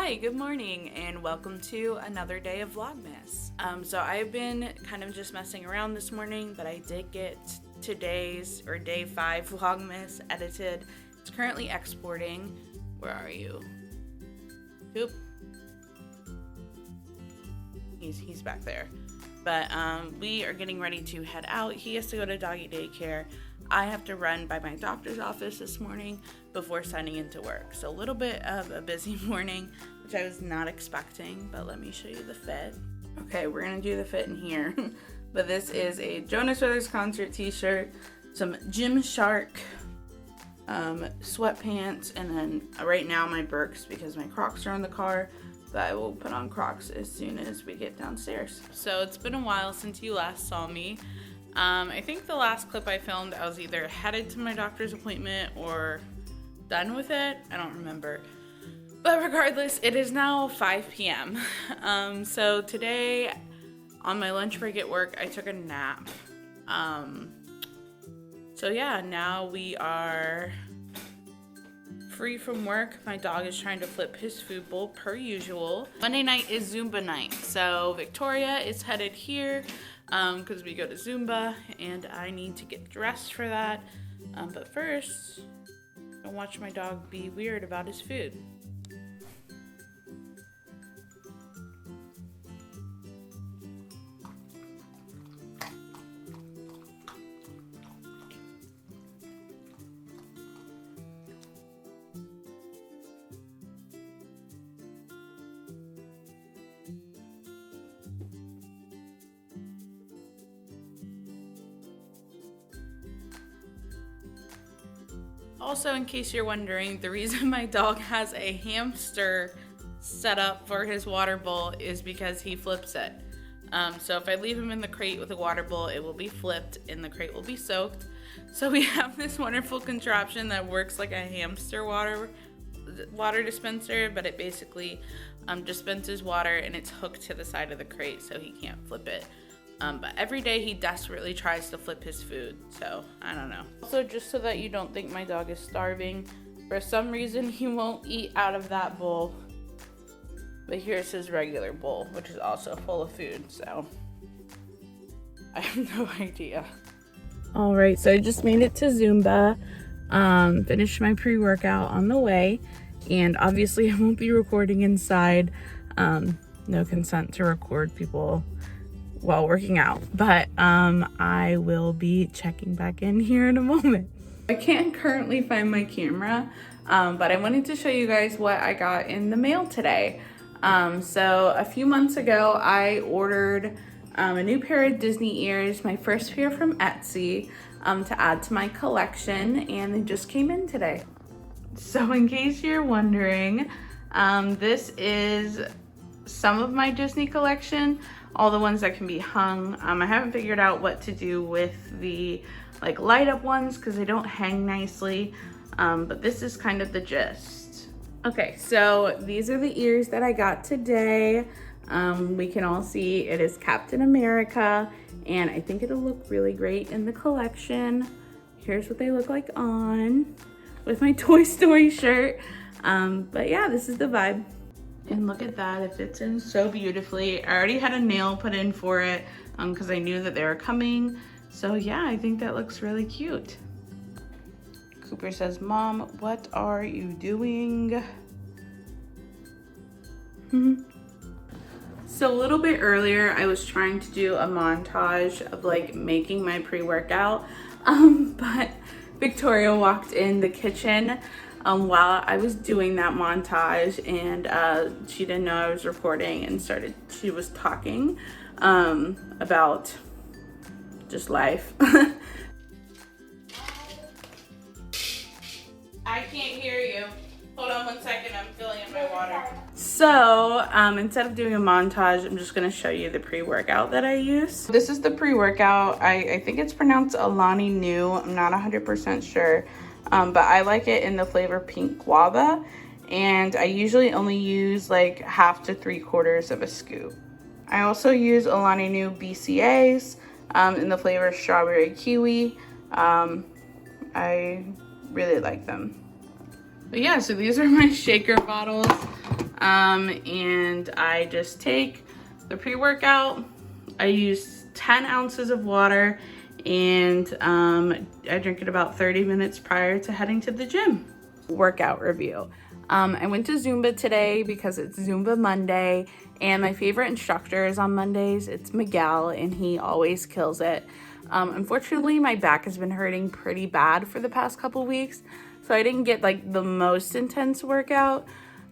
Hi, good morning, and welcome to another day of vlogmas. So I've been kind of just messing around this morning, but I did get today's or day 5 vlogmas edited. It's currently exporting. Where are you? Coop? He's back there. But we are getting ready to head out. He has to go to doggy daycare. I have to run by my doctor's office this morning before signing into work. So a little bit of a busy morning, which I was not expecting, but let me show you the fit. Okay, we're gonna do the fit in here. But this is a Jonas Brothers concert t-shirt, some Gymshark sweatpants, and then right now my Birks because my Crocs are in the car. But I will put on Crocs as soon as we get downstairs. So it's been a while since you last saw me. I think the last clip I filmed, I was either headed to my doctor's appointment or done with it. I don't remember. But regardless, it is now 5 p.m. So today, on my lunch break at work, I took a nap. So yeah, now we are free from work. My dog is trying to flip his food bowl per usual. Monday night is Zumba night. So Victoria is headed here because we go to Zumba and I need to get dressed for that. But first, I'll watch my dog be weird about his food. Also, in case you're wondering, the reason my dog has a hamster set up for his water bowl is because he flips it. So if I leave him in the crate with a water bowl, it will be flipped and the crate will be soaked. So we have this wonderful contraption that works like a hamster water dispenser, but it basically dispenses water and it's hooked to the side of the crate so he can't flip it. But every day he desperately tries to flip his food, so I don't know. Also, just so that you don't think my dog is starving, for some reason he won't eat out of that bowl. But here's his regular bowl, which is also full of food, so I have no idea. Alright, so I just made it to Zumba, finished my pre-workout on the way, and obviously I won't be recording inside. No consent to record people while working out, but I will be checking back in here in a moment. I can't currently find my camera, but I wanted to show you guys what I got in the mail today. So a few months ago I ordered a new pair of Disney ears, my first pair from Etsy, to add to my collection, and they just came in today. So in case you're wondering, this is some of my Disney collection, all the ones that can be hung. I haven't figured out what to do with the like light up ones because they don't hang nicely, but this is kind of the gist. Okay, so these are the ears that I got today. We can all see it is Captain America, and I think it'll look really great in the collection. Here's what they look like on with my Toy Story shirt. But yeah, this is the vibe. And look at that, it fits in so beautifully. I already had a nail put in for it because I knew that they were coming. So yeah, I think that looks really cute. Cooper says, "Mom, what are you doing?" So a little bit earlier, I was trying to do a montage of like making my pre-workout, but Victoria walked in the kitchen while I was doing that montage, and she didn't know I was recording and she was talking about just life. I can't hear you. Hold on 1 second, I'm filling in my water. So instead of doing a montage, I'm just gonna show you the pre-workout that I use. This is the pre-workout. I think it's pronounced Alani Nu. I'm not 100% sure. But I like it in the flavor pink guava, and I usually only use like 1/2 to 3/4 of a scoop. I also use Alani Nu BCAs in the flavor strawberry kiwi. I really like them. But yeah, so these are my shaker bottles. And I just take the pre-workout. I use 10 ounces of water, and I drink it about 30 minutes prior to heading to the gym. Workout review. I went to Zumba today because it's Zumba Monday, and my favorite instructor is on Mondays. It's Miguel, and he always kills it. Unfortunately, my back has been hurting pretty bad for the past couple weeks, so I didn't get like the most intense workout,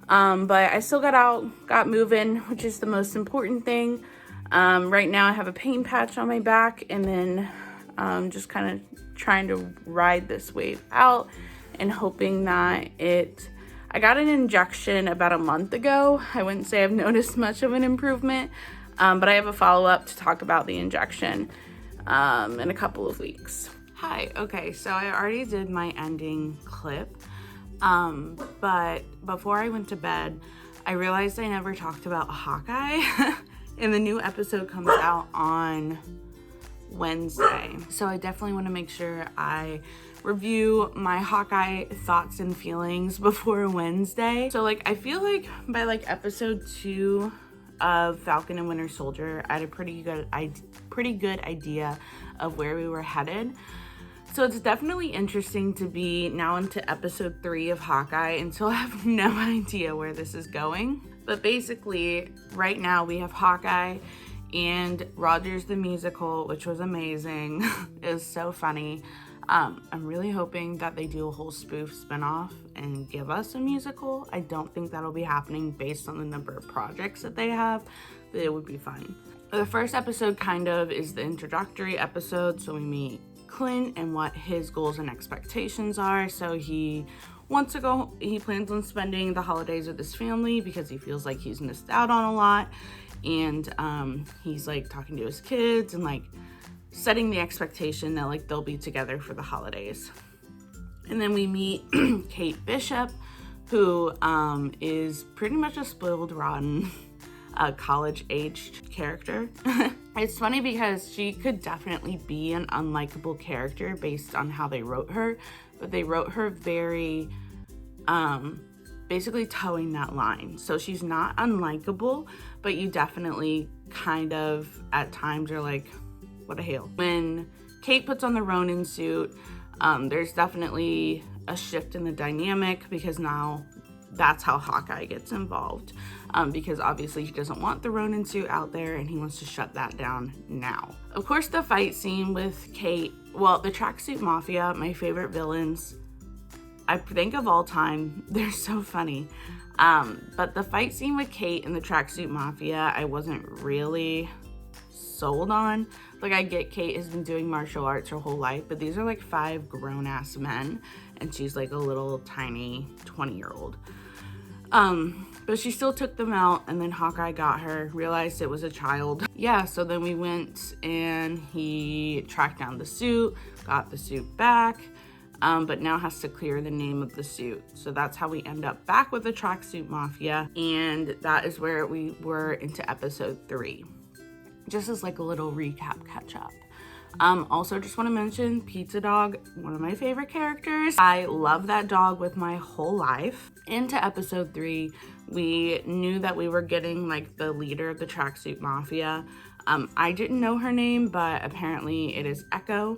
but I still got out, got moving, which is the most important thing. Right now I have a pain patch on my back, and then just kind of trying to ride this wave out and hoping that I got an injection about a month ago. I wouldn't say I've noticed much of an improvement, but I have a follow-up to talk about the injection in a couple of weeks. Hi, okay, so I already did my ending clip, but before I went to bed, I realized I never talked about Hawkeye, and the new episode comes out on Wednesday. So I definitely want to make sure I review my Hawkeye thoughts and feelings before Wednesday. So like, I feel like by like episode 2 of Falcon and Winter Soldier, I had a pretty good idea of where we were headed. So it's definitely interesting to be now into episode 3 of Hawkeye and still have no idea where this is going. But basically, right now we have Hawkeye and Rogers the Musical, which was amazing. It was so funny. I'm really hoping that they do a whole spoof spinoff and give us a musical. I don't think that'll be happening based on the number of projects that they have, but it would be fun. The first episode kind of is the introductory episode, so we meet Clint and what his goals and expectations are. So he plans on spending the holidays with his family because he feels like he's missed out on a lot, and he's like talking to his kids and like setting the expectation that like they'll be together for the holidays. And then we meet Kate Bishop, who is pretty much a spoiled rotten college-aged character. It's funny because she could definitely be an unlikable character based on how they wrote her, but they wrote her very basically towing that line. So she's not unlikable, but you definitely kind of at times are like, what a hell. When Kate puts on the Ronin suit, there's definitely a shift in the dynamic because now that's how Hawkeye gets involved, because obviously he doesn't want the Ronin suit out there and he wants to shut that down now. Of course, the fight scene with Kate, well, the Tracksuit Mafia, my favorite villains, I think of all time. They're so funny. But the fight scene with Kate and the Tracksuit Mafia, I wasn't really sold on. Like, I get Kate has been doing martial arts her whole life, but these are like 5 grown-ass men, and she's like a little tiny 20-year-old. But she still took them out, and then Hawkeye got her, realized it was a child. Yeah, so then we went and he tracked down the suit, got the suit back, but now has to clear the name of the suit. So that's how we end up back with the Tracksuit Mafia, and that is where we were into episode 3. Just as like a little recap catch up. Also just want to mention Pizza Dog, one of my favorite characters. I love that dog with my whole life. Into episode 3, we knew that we were getting like the leader of the Tracksuit Mafia. I didn't know her name, but apparently it is Echo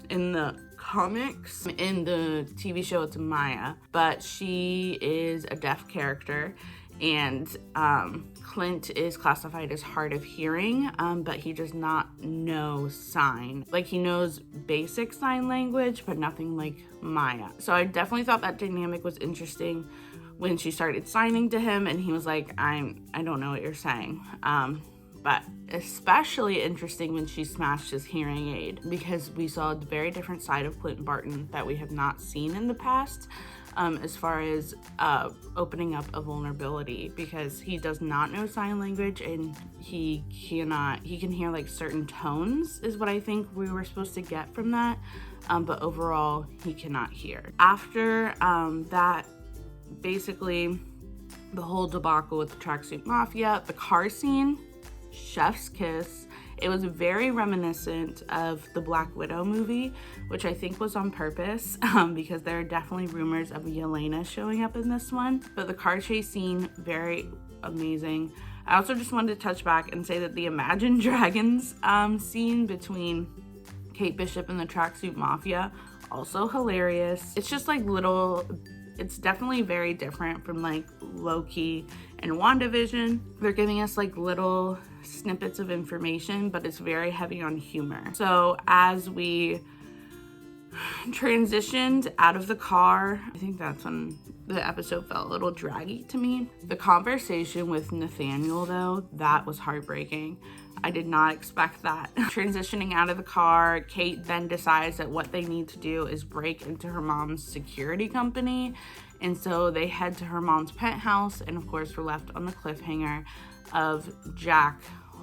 in the comics. In the TV show, it's Maya, but she is a deaf character. And Clint is classified as hard of hearing, but he does not know sign. Like, he knows basic sign language, but nothing like Maya. So I definitely thought that dynamic was interesting when she started signing to him, and he was like, I don't know what you're saying. But especially interesting when she smashed his hearing aid, because we saw a very different side of Clint Barton that we have not seen in the past. As far as opening up a vulnerability, because he does not know sign language, and he can hear like certain tones is what I think we were supposed to get from that, but overall he cannot hear. After that, basically the whole debacle with the Tracksuit Mafia, the car scene, chef's kiss. It was very reminiscent of the Black Widow movie, which I think was on purpose, because there are definitely rumors of Yelena showing up in this one. But the car chase scene, very amazing. I also just wanted to touch back and say that the Imagine Dragons scene between Kate Bishop and the Tracksuit Mafia, also hilarious. It's just like little, it's definitely very different from like Loki and WandaVision. They're giving us like little snippets of information, but it's very heavy on humor. So as we transitioned out of the car, I think that's when the episode felt a little draggy to me. The conversation with Nathaniel, though, that was heartbreaking. I did not expect that. Transitioning out of the car, Kate then decides that what they need to do is break into her mom's security company. And so they head to her mom's penthouse, and of course we're left on the cliffhanger of Jack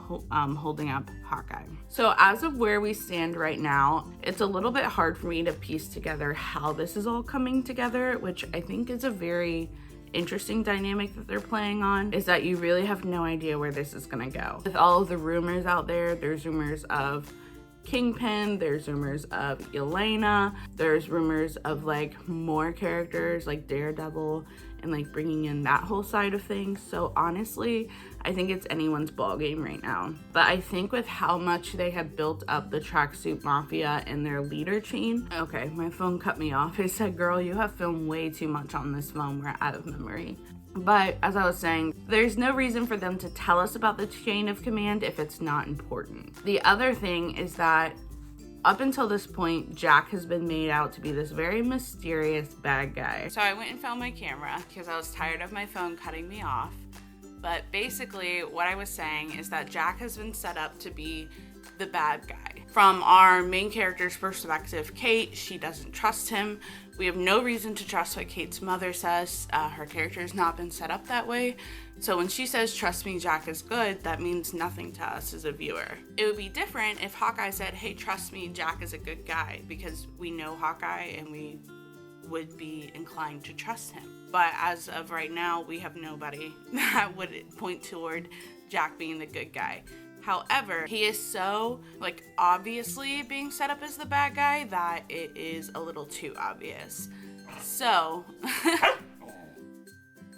holding up Hawkeye. So as of where we stand right now, it's a little bit hard for me to piece together how this is all coming together, which I think is a very interesting dynamic that they're playing on, is that you really have no idea where this is gonna go. With all of the rumors out there, there's rumors of Kingpin, there's rumors of Yelena, there's rumors of like more characters like Daredevil and like bringing in that whole side of things. So honestly, I think it's anyone's ball game right now. But I think with how much they have built up the Tracksuit Mafia and their leader chain. Okay, my phone cut me off. It said, girl, you have filmed way too much on this phone. We're out of memory. But as I was saying, there's no reason for them to tell us about the chain of command if it's not important. The other thing is that up until this point, Jack has been made out to be this very mysterious bad guy. So I went and found my camera because I was tired of my phone cutting me off. But basically what I was saying is that Jack has been set up to be the bad guy. From our main character's perspective, Kate, she doesn't trust him. We have no reason to trust what Kate's mother says. Her character has not been set up that way. So when she says, trust me, Jack is good, that means nothing to us as a viewer. It would be different if Hawkeye said, hey, trust me, Jack is a good guy, because we know Hawkeye and we would be inclined to trust him. But as of right now, we have nobody that would point toward Jack being the good guy. However, he is so, like, obviously being set up as the bad guy that it is a little too obvious. So,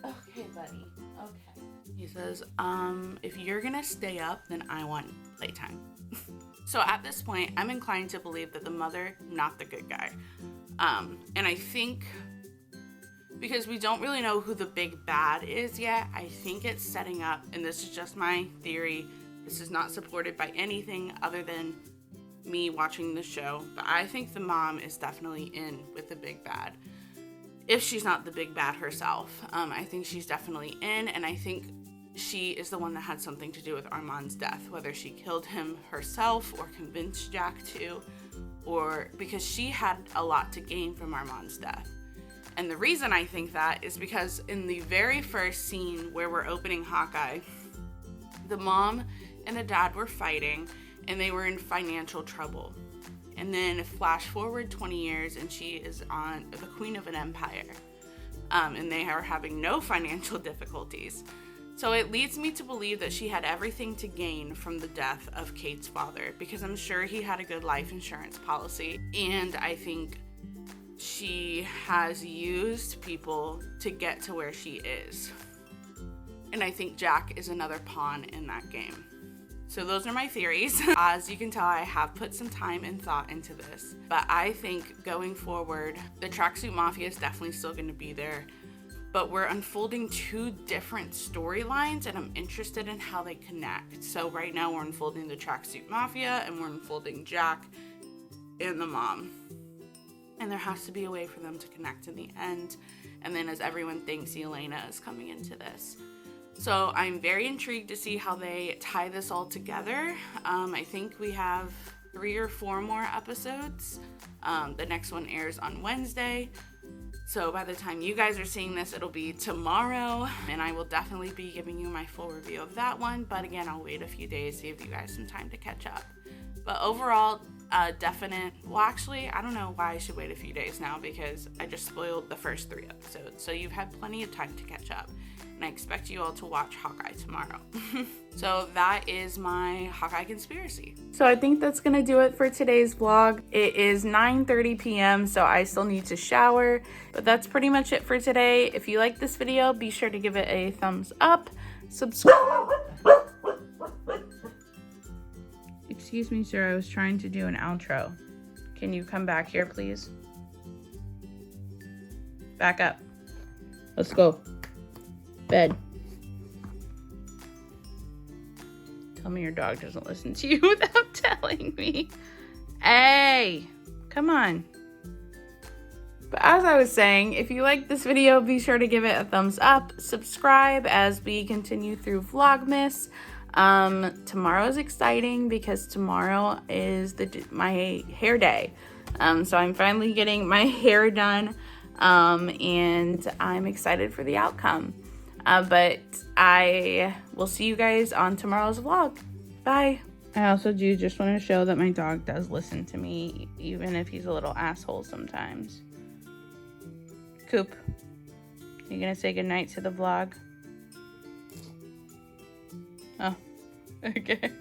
okay, buddy, okay. He says, if you're gonna stay up, then I want playtime. So at this point, I'm inclined to believe that the mother, not the good guy. And I think, because we don't really know who the big bad is yet, I think it's setting up, and this is just my theory, this is not supported by anything other than me watching the show, but I think the mom is definitely in with the big bad. If she's not the big bad herself, I think she's definitely in, and I think she is the one that had something to do with Armand's death, whether she killed him herself or convinced Jack to, or because she had a lot to gain from Armand's death. And the reason I think that is because in the very first scene where we're opening Hawkeye, the mom and the dad were fighting and they were in financial trouble. And then flash forward 20 years and she is on the queen of an empire. And they are having no financial difficulties. So it leads me to believe that she had everything to gain from the death of Kate's father, because I'm sure he had a good life insurance policy. And I think she has used people to get to where she is. And I think Jack is another pawn in that game. So those are my theories. As you can tell, I have put some time and thought into this. But I think going forward, the Tracksuit Mafia is definitely still going to be there. But we're unfolding two different storylines, and I'm interested in how they connect. So right now we're unfolding the Tracksuit Mafia, and we're unfolding Jack and the mom. And there has to be a way for them to connect in the end. And then as everyone thinks, Yelena is coming into this. So I'm very intrigued to see how they tie this all together. I think we have 3 or 4 more episodes. The next one airs on Wednesday. So by the time you guys are seeing this, it'll be tomorrow. And I will definitely be giving you my full review of that one. But again, I'll wait a few days to give you guys some time to catch up. But overall, definite, well actually, I don't know why I should wait a few days now, because I just spoiled the first 3 episodes. So you've had plenty of time to catch up. and I expect you all to watch Hawkeye tomorrow. So that is my Hawkeye conspiracy. So I think that's gonna do it for today's vlog. It is 9:30 p.m. so I still need to shower, but that's pretty much it for today. If you like this video, be sure to give it a thumbs up, subscribe. Excuse me, sir, I was trying to do an outro. Can you come back here, please? Back up. Let's go. Bed. Tell me your dog doesn't listen to you without telling me. Hey, come on. But as I was saying, if you like this video, be sure to give it a thumbs up, subscribe as we continue through Vlogmas. Tomorrow's exciting because tomorrow is my hair day. So I'm finally getting my hair done, and I'm excited for the outcome. But I will see you guys on tomorrow's vlog. Bye. I also do just want to show that my dog does listen to me, even if he's a little asshole sometimes. Coop, you gonna say goodnight to the vlog? Oh, okay.